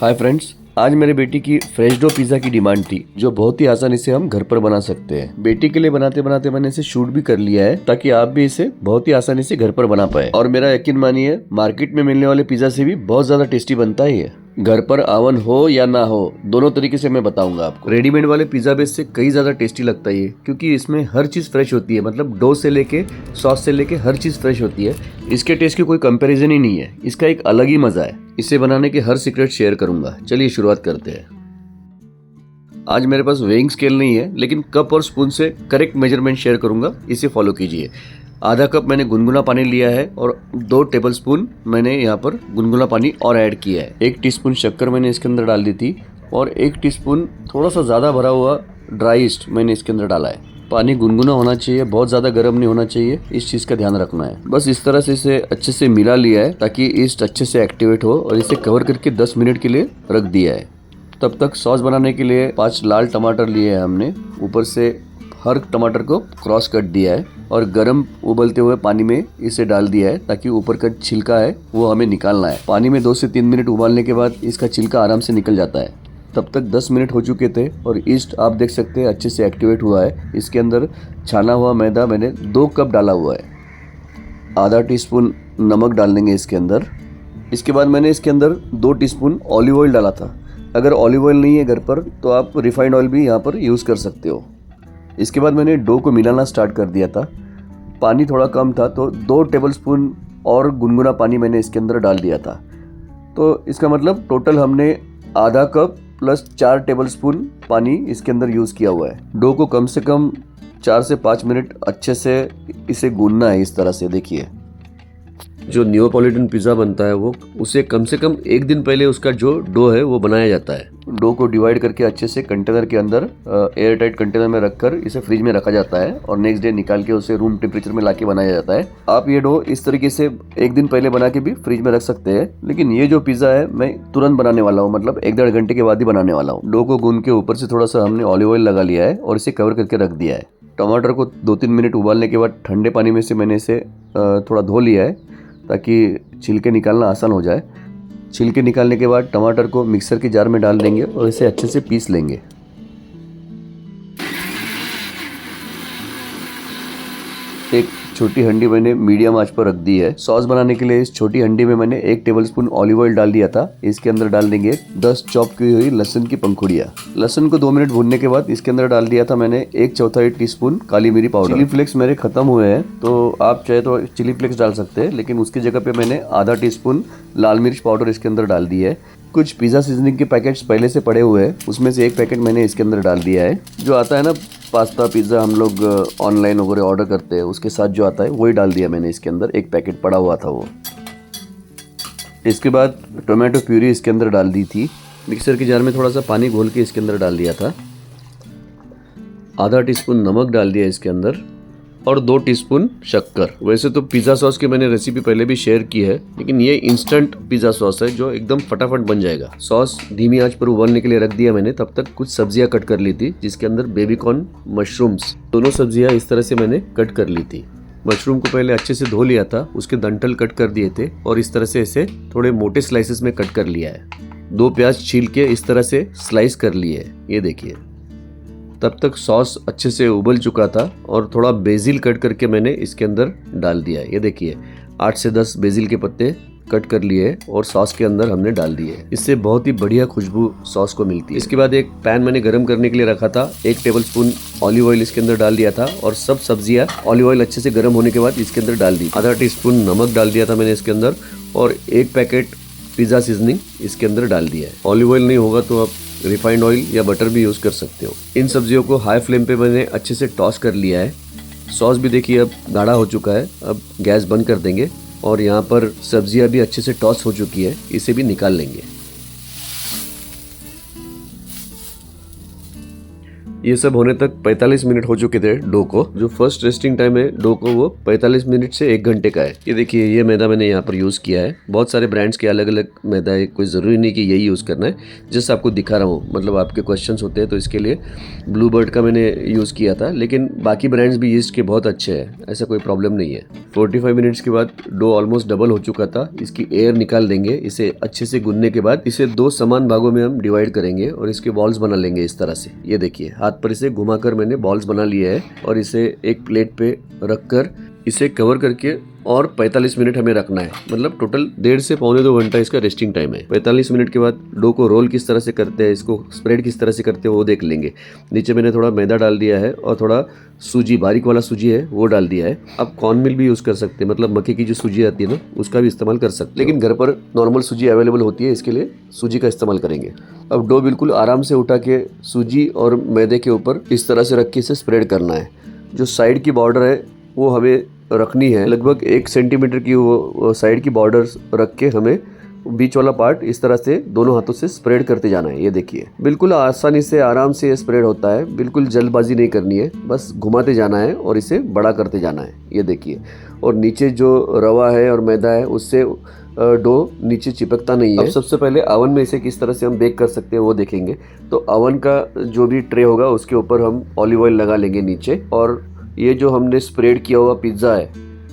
Hi friends, आज मेरे बेटी की फ्रेश डो पिज़्ज़ा की डिमांड थी जो बहुत ही आसानी से हम घर पर बना सकते हैं। बेटी के लिए बनाते बनाते मैंने इसे शूट भी कर लिया है ताकि आप भी इसे बहुत ही आसानी से घर पर बना पाए। और मेरा यकीन मानिए, मार्केट में मिलने वाले पिज़्ज़ा से भी बहुत ज्यादा टेस्टी बनता है ये। घर पर ओवन हो या ना हो, दोनों तरीके से मैं बताऊंगा आपको। रेडीमेड वाले पिज़्ज़ा बेस से कई ज्यादा टेस्टी लगता है ये, क्योंकि इसमें हर चीज फ्रेश होती है। मतलब डो से लेके सॉस से लेके हर चीज फ्रेश होती है। इसके टेस्ट की कोई कंपैरिजन ही नहीं है। इसका एक अलग ही मजा है। इसे बनाने के हर सीक्रेट शेयर करूंगा। चलिए शुरुआत करते हैं। आज मेरे पास वेइंग स्केल नहीं है, लेकिन कप और स्पून से करेक्ट मेजरमेंट शेयर करूंगा। इसे फॉलो कीजिए। आधा कप मैंने गुनगुना पानी लिया है और 2 टेबलस्पून मैंने यहाँ पर गुनगुना पानी और ऐड किया है। 1 टीस्पून शक्कर मैंने इसके अंदर डाल दी थी और 1 टीस्पून थोड़ा सा ज़्यादा भरा हुआ ड्राई ईस्ट मैंने इसके अंदर डाला है। पानी गुनगुना होना चाहिए, बहुत ज़्यादा गर्म नहीं होना चाहिए। इस चीज़ का ध्यान रखना है। बस इस तरह से इसे अच्छे से मिला लिया है ताकि ईस्ट अच्छे से एक्टिवेट हो, और इसे कवर करके 10 मिनट के लिए रख दिया है। तब तक सॉस बनाने के लिए 5 लाल टमाटर लिए हैं हमने। ऊपर से हर टमाटर को क्रॉस कट दिया है और गरम उबलते हुए पानी में इसे डाल दिया है ताकि ऊपर का छिलका है वो हमें निकालना है। पानी में 2 से 3 मिनट उबालने के बाद इसका छिलका आराम से निकल जाता है। तब तक 10 मिनट हो चुके थे और ईस्ट आप देख सकते हैं अच्छे से एक्टिवेट हुआ है। इसके अंदर छाना हुआ मैदा मैंने 2 कप डाला हुआ है। आधा टीस्पून नमक डाल देंगे इसके अंदर। इसके बाद मैंने इसके अंदर 2 टीस्पून ऑलिव ऑयल डाला था। अगर ऑलिव ऑयल नहीं है घर पर तो आप रिफाइंड ऑयल भी यहाँ पर यूज़ कर सकते हो। इसके बाद मैंने डो को मिलाना स्टार्ट कर दिया था। पानी थोड़ा कम था तो 2 टेबलस्पून और गुनगुना पानी मैंने इसके अंदर डाल दिया था। तो इसका मतलब टोटल हमने आधा कप प्लस 4 टेबलस्पून पानी इसके अंदर यूज़ किया हुआ है। डो को कम से कम 4 से 5 मिनट अच्छे से इसे गूंदना है। इस तरह से देखिए, जो नियोपॉलिटन पिज़्ज़ा बनता है वो उसे कम से कम 1 दिन पहले उसका जो डो है वो बनाया जाता है। डो को डिवाइड करके अच्छे से कंटेनर के अंदर एयर टाइट कंटेनर में रखकर इसे फ्रिज में रखा जाता है और नेक्स्ट डे निकाल के उसे रूम टेम्परेचर में लाके बनाया जाता है। आप ये डो इस तरीके से 1 दिन पहले बना के भी फ्रिज में रख सकते हैं, लेकिन ये जो पिज़्ज़ा है मैं तुरंत बनाने वाला हूँ। मतलब 1-1.5 घंटे के बाद ही बनाने वाला हूँ। डो को गूंद के ऊपर से थोड़ा सा हमने ऑलिव ऑयल लगा लिया है और इसे कवर करके रख दिया है। टमाटर को 2-3 मिनट उबालने के बाद ठंडे पानी में से मैंने इसे थोड़ा धो लिया है ताकि छिलके निकालना आसान हो जाए। छिलके निकालने के बाद टमाटर को मिक्सर के जार में डाल देंगे और इसे अच्छे से पीस लेंगे। एक छोटी हंडी मैंने मीडियम आंच पर रख दी है। सॉस बनाने के लिए इस छोटी हंडी में मैंने 1 टेबलस्पून ऑलिव ऑयल डाल दिया था। इसके अंदर डाल देंगे 10 चॉप की हुई लहसुन की पंखुड़ियाँ। लहसुन को 2 मिनट भूनने के बाद इसके अंदर डाल दिया था मैंने 1/4 टीस्पून काली मिरी पाउडर। चिली फ्लेक्स मेरे खत्म हुए हैं तो आप चाहे तो चिली फ्लेक्स डाल सकते हैं, लेकिन उसकी जगह पे मैंने आधा टीस्पून लाल मिर्च पाउडर इसके अंदर डाल दी है। कुछ पिज़्ज़ा सीजनिंग के पैकेट्स पहले से पड़े हुए हैं, उसमें से 1 पैकेट मैंने इसके अंदर डाल दिया है। जो आता है ना पास्ता पिज़्ज़ा, हम लोग ऑनलाइन वगैरह ऑर्डर करते हैं, उसके साथ जो आता है वही डाल दिया मैंने इसके अंदर। 1 पैकेट पड़ा हुआ था वो। इसके बाद टोमेटो प्यूरी इसके अंदर डाल दी थी। मिक्सर के जार में थोड़ा सा पानी घोल के इसके अंदर डाल दिया था। आधा टीस्पून नमक डाल दिया इसके अंदर और 2 टीस्पून शक्कर। वैसे तो पिज़्ज़ा सॉस की मैंने रेसिपी पहले भी शेयर की है, लेकिन ये इंस्टेंट पिज़्ज़ा सॉस है जो एकदम फटाफट बन जाएगा। सॉस धीमी आंच पर उबालने के लिए रख दिया मैंने। तब तक कुछ सब्जियां कट कर ली थी, जिसके अंदर बेबीकॉर्न, मशरूम्स, दोनों सब्जियां इस तरह से मैंने कट कर ली थी। मशरूम को पहले अच्छे से धो लिया था, उसके डंठल कट कर दिए थे और इस तरह से इसे थोड़े मोटे स्लाइसेस में कट कर लिया है। 2 प्याज छील के इस तरह से स्लाइस कर लिए, ये देखिए। तब तक सॉस अच्छे से उबल चुका था और थोड़ा बेसिल कट करके मैंने इसके अंदर डाल दिया। ये देखिए, 8 से 10 बेसिल के पत्ते कट कर लिए और सॉस के अंदर हमने डाल दिए। इससे बहुत ही बढ़िया खुशबू सॉस को मिलती है। इसके बाद एक पैन मैंने गरम करने के लिए रखा था। 1 टेबलस्पून ऑलिव ऑयल इसके अंदर डाल दिया था और सब सब्जियां ऑलिव ऑयल अच्छे से गर्म होने के बाद इसके अंदर डाल दी। आधा टीस्पून नमक डाल दिया था मैंने इसके अंदर और 1 पैकेट पिज़्ज़ा सीजनिंग इसके अंदर डाल दिया है। ऑलिव ऑयल नहीं होगा तो आप रिफाइंड ऑयल या बटर भी यूज़ कर सकते हो। इन सब्जियों को हाई फ्लेम पे मैंने अच्छे से टॉस कर लिया है। सॉस भी देखिए अब गाढ़ा हो चुका है। अब गैस बंद कर देंगे और यहाँ पर सब्जियां भी अच्छे से टॉस हो चुकी है, इसे भी निकाल लेंगे। ये सब होने तक 45 मिनट हो चुके थे डो को। जो फर्स्ट रेस्टिंग टाइम है डो को वो 45 मिनट से 1 घंटे का है। ये देखिए ये मैदा मैंने यहाँ पर यूज़ किया है। बहुत सारे ब्रांड्स के अलग अलग मैदा है, कोई ज़रूरी नहीं कि यही यूज़ करना है। जस्ट आपको दिखा रहा हूँ, मतलब आपके क्वेश्चंस होते हैं तो इसके लिए ब्लू बर्ड का मैंने यूज़ किया था, लेकिन बाकी ब्रांड्स भी यीस्ट के बहुत अच्छे हैं, ऐसा कोई प्रॉब्लम नहीं है। 45 मिनट्स के बाद डो ऑलमोस्ट डबल हो चुका था। इसकी एयर निकाल देंगे। इसे अच्छे से गूंदने के बाद इसे 2 समान भागों में हम डिवाइड करेंगे और इसके बॉल्स बना लेंगे इस तरह से। ये देखिए हाथ पर इसे घुमाकर मैंने बॉल्स बना लिए है और इसे एक प्लेट पे रखकर इसे कवर करके और 45 मिनट हमें रखना है। मतलब टोटल 1.5 से पौने 2 घंटा इसका रेस्टिंग टाइम है। 45 मिनट के बाद डो को रोल किस तरह से करते हैं, इसको स्प्रेड किस तरह से करते हैं वो देख लेंगे। नीचे मैंने थोड़ा मैदा डाल दिया है और थोड़ा सूजी, बारीक वाला सूजी है वो डाल दिया है। आप कॉर्न मिल भी यूज़ कर सकते हैं, मतलब मक्के की जो सूजी आती है ना उसका भी इस्तेमाल कर सकते हैं, लेकिन घर पर नॉर्मल सूजी अवेलेबल होती है, इसके लिए सूजी का इस्तेमाल करेंगे। अब डो बिल्कुल आराम से उठा के सूजी और मैदे के ऊपर इस तरह से रख के इसे स्प्रेड करना है। जो साइड की बॉर्डर है वो हमें रखनी है, लगभग 1 सेंटीमीटर की वो साइड की बॉर्डर रख के हमें बीच वाला पार्ट इस तरह से दोनों हाथों से स्प्रेड करते जाना है। ये देखिए बिल्कुल आसानी से आराम से ये स्प्रेड होता है, बिल्कुल जल्दबाजी नहीं करनी है, बस घुमाते जाना है और इसे बड़ा करते जाना है। ये देखिए, और नीचे जो रवा है और मैदा है उससे डो नीचे चिपकता नहीं है। अब सबसे पहले अवन में इसे किस तरह से हम बेक कर सकते हैं वो देखेंगे। तो अवन का जो भी ट्रे होगा उसके ऊपर हम ऑलिव ऑयल लगा लेंगे नीचे, और ये जो हमने स्प्रेड किया हुआ पिज्ज़ा है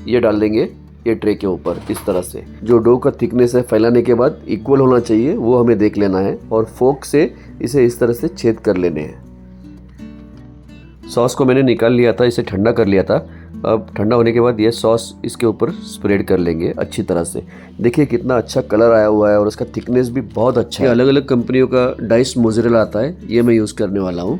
ये डाल देंगे ये ट्रे के ऊपर इस तरह से। जो डो का थिकनेस है फैलाने के बाद इक्वल होना चाहिए वो हमें देख लेना है, और फोक से इसे इस तरह से छेद कर लेने हैं। सॉस को मैंने निकाल लिया था, इसे ठंडा कर लिया था। अब ठंडा होने के बाद ये सॉस इसके ऊपर स्प्रेड कर लेंगे अच्छी तरह से। देखिए कितना अच्छा कलर आया हुआ है और उसका थिकनेस भी बहुत अच्छा है। अलग अलग कंपनियों का डाइस्ड मोज़रेला आता है, ये मैं यूज़ करने वाला हूँ।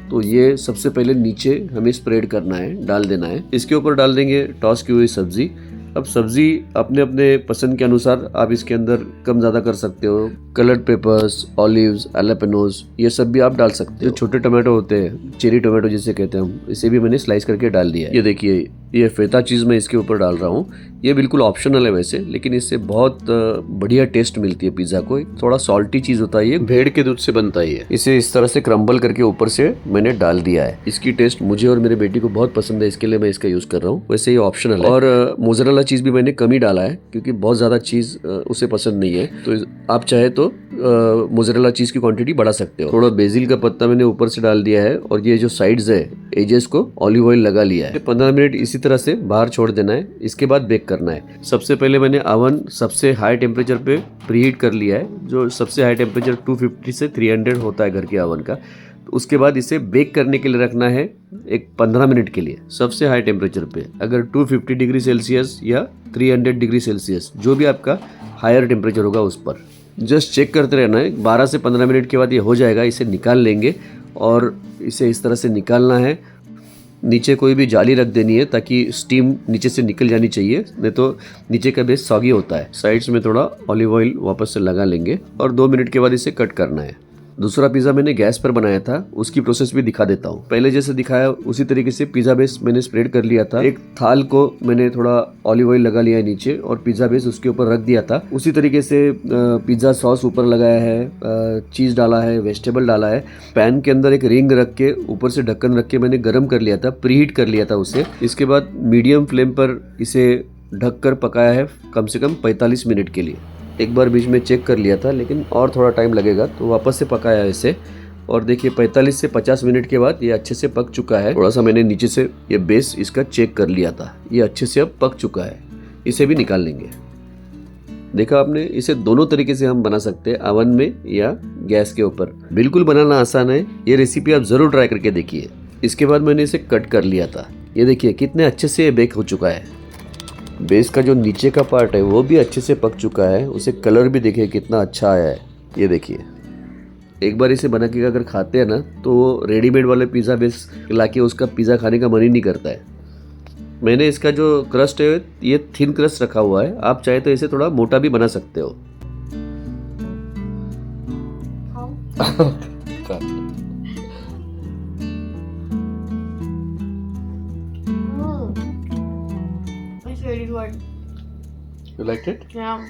तो ये सबसे पहले नीचे हमें स्प्रेड करना है, डाल देना है। इसके ऊपर डाल देंगे टॉस की हुई सब्जी। अब सब्जी अपने अपने पसंद के अनुसार आप इसके अंदर कम ज़्यादा कर सकते हो। कलर्ड पेपर्स, ऑलिव्स, एलेपेनोस ये सब भी आप डाल सकते हो। जो छोटे टमाटो होते हैं, चेरी टोमेटो जिसे कहते हैं हम, इसे भी मैंने स्लाइस करके डाल दिया है। ये देखिए ये फेता चीज़ मैं इसके ऊपर डाल रहा हूँ। ये बिल्कुल ऑप्शनल है वैसे, लेकिन इससे बहुत बढ़िया टेस्ट मिलती है पिज़्ज़ा को। थोड़ा सॉल्टी चीज़ होता है, ये भेड़ के दूध से बनता है। इसे इस तरह से क्रम्बल करके ऊपर से मैंने डाल दिया है। इसकी टेस्ट मुझे और मेरे बेटी को बहुत पसंद है, इसके लिए मैं इसका यूज़ कर रहा हूँ। वैसे ये ऑप्शनल है, और मोज़रेला चीज़ भी मैंने कम ही डाला है क्योंकि बहुत ज़्यादा चीज़ उसे पसंद नहीं है। तो आप चाहे तो मोज़रेला चीज़ की क्वांटिटी बढ़ा सकते हो। थोड़ा बेसिल का पत्ता मैंने ऊपर से डाल दिया है, और ये जो साइड्स है एजेस को ऑलिव ऑयल लगा लिया है। 15 मिनट इसी तरह से बाहर छोड़ देना है, इसके बाद बेक करना है। सबसे पहले मैंने ओवन सबसे हाई टेम्परेचर पे प्रीहीट कर लिया है। जो सबसे हाई टेम्परेचर 250 से 300 होता है घर के ओवन का। तो उसके बाद इसे बेक करने के लिए रखना है एक 15 मिनट के लिए सबसे हाई टेम्परेचर पे। अगर 250 डिग्री सेल्सियस या 300 डिग्री सेल्सियस जो भी आपका हायर टेम्परेचर होगा उस पर जस्ट चेक करते रहना है। 12 से 15 मिनट के बाद ये हो जाएगा, इसे निकाल लेंगे और इसे इस तरह से निकालना है। नीचे कोई भी जाली रख देनी है ताकि स्टीम नीचे से निकल जानी चाहिए, नहीं तो नीचे का बेस सॉगी होता है। साइड्स में थोड़ा ऑलिव ऑयल वापस से लगा लेंगे और 2 मिनट के बाद इसे कट करना है। दूसरा पिज़्ज़ा मैंने गैस पर बनाया था, उसकी प्रोसेस भी दिखा देता हूँ। पहले जैसे दिखाया उसी तरीके से पिज़्ज़ा बेस मैंने स्प्रेड कर लिया था। एक थाल को मैंने थोड़ा ऑलिव ऑयल लगा लिया है नीचे और पिज़्ज़ा बेस उसके ऊपर रख दिया था। उसी तरीके से पिज़्ज़ा सॉस ऊपर लगाया है, चीज़ डाला है, वेजिटेबल डाला है। पैन के अंदर एक रिंग रख के ऊपर से ढक्कन रख के मैंने गर्म कर लिया था, प्रीहीट कर लिया था उसे। इसके बाद मीडियम फ्लेम पर इसे ढककर पकाया है कम से कम 45 मिनट के लिए। एक बार बीच में चेक कर लिया था लेकिन और थोड़ा टाइम लगेगा, तो वापस से पकाया इसे। और देखिए 45 से 50 मिनट के बाद ये अच्छे से पक चुका है। थोड़ा सा मैंने नीचे से ये बेस इसका चेक कर लिया था, ये अच्छे से अब पक चुका है। इसे भी निकाल लेंगे। देखा आपने, इसे दोनों तरीके से हम बना सकते हैं, ओवन में या गैस के ऊपर। बिल्कुल बनाना आसान है, ये रेसिपी आप ज़रूर ट्राई करके देखिए। इसके बाद मैंने इसे कट कर लिया था। ये देखिए कितने अच्छे से ये बेक हो चुका है। बेस का जो नीचे का पार्ट है वो भी अच्छे से पक चुका है, उसे कलर भी देखिए कितना अच्छा आया है। ये देखिए, एक बार इसे बना के अगर खाते हैं ना तो रेडीमेड वाले पिज़्ज़ा बेस लाके उसका पिज़्ज़ा खाने का मन ही नहीं करता है। मैंने इसका जो क्रस्ट है ये थिन क्रस्ट रखा हुआ है, आप चाहे तो इसे थोड़ा मोटा भी बना सकते हो। It's really good. You liked it? Yeah.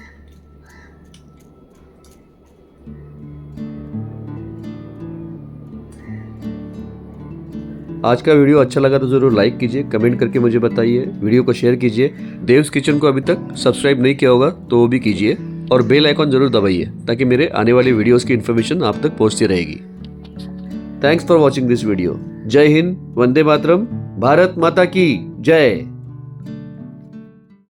आज का वीडियो अच्छा लगा तो जरूर लाइक कीजिए, कमेंट करके मुझे बताइए, वीडियो को शेयर कीजिए। देव्स किचन को अभी तक सब्सक्राइब नहीं किया होगा तो वो भी कीजिए और बेल आइकॉन जरूर दबाइए ताकि मेरे आने वाली वीडियोस की इन्फॉर्मेशन आप तक पहुंचती रहेगी। Thanks for watching this video. जय हिंद, वंदे मातरम, भारत माता की जय।